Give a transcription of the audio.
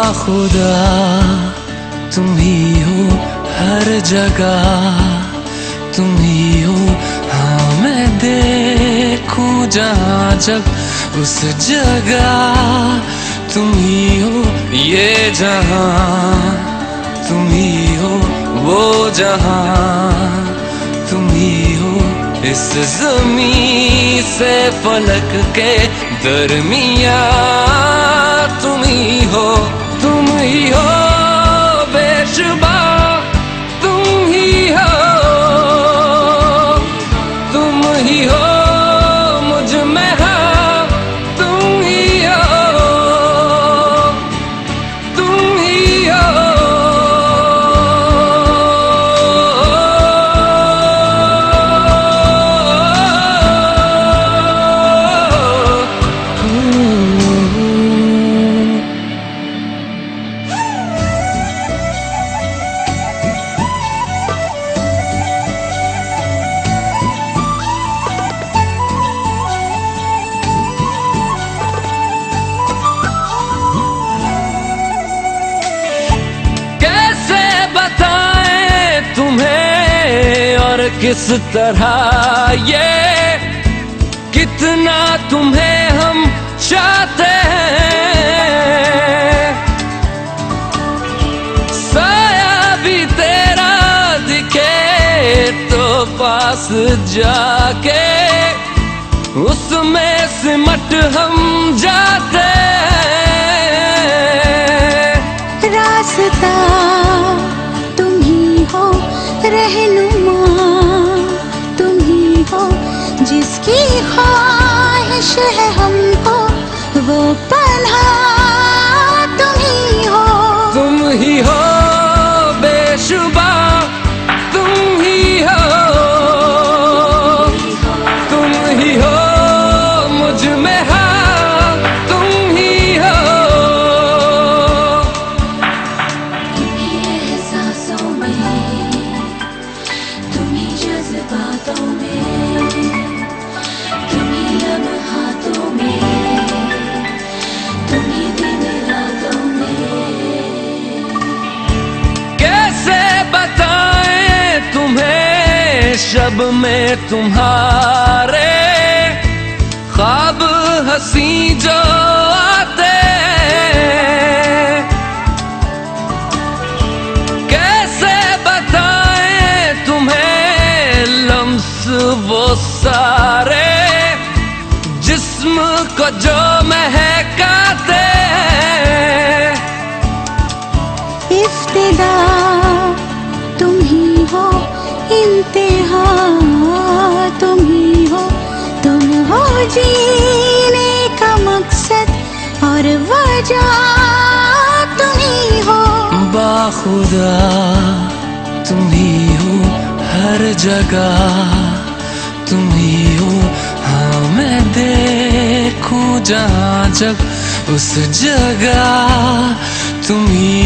बाखुदा तुम ही हो हर जगह, तुम ही हो। हाँ मैं देखूं जहाँ जब उस जगह तुम ही हो। ये जहाँ तुम ही हो, वो जहाँ तुम ही हो। इस ज़मीं से फलक के दरमिया तुम ही हो, तुम ही हो बेशुबा, तुम ही हो, तुम ही हो मुझ में हाँ, तुम ही हो, तुम ही हो। किस तरह ये कितना तुम्हें हम चाहते हैं, साया भी तेरा दिखे तो पास जाके उसमें सिमट हम जाते हैं। रास्ता तुम ही हो, रहनुमा जिसकी ख्वाहिश है हमको, वो पनाह तुम ही हो, तुम ही हो बेशुबा, तुम ही हो, तुम ही हो मुझ में हाँ, तुम ही हो। तुम्हीं एहसासों में, तुम्हीं जज्बातों में, शब में तुम्हारे ख्वाब हंसी जो आते, कैसे बताएं तुम्हें लम्स वो सारे जिस्म को जो महकाते। इफ्तिदा तुम ही हो, इंतहा तुम ही हो, तुम हो जीने का मकसद और वजह तुम ही हो। बाखुदा तुम ही हो हर जगह, तुम ही हो। हाँ मैं देखूं जहाँ जब उस जगह तुम ही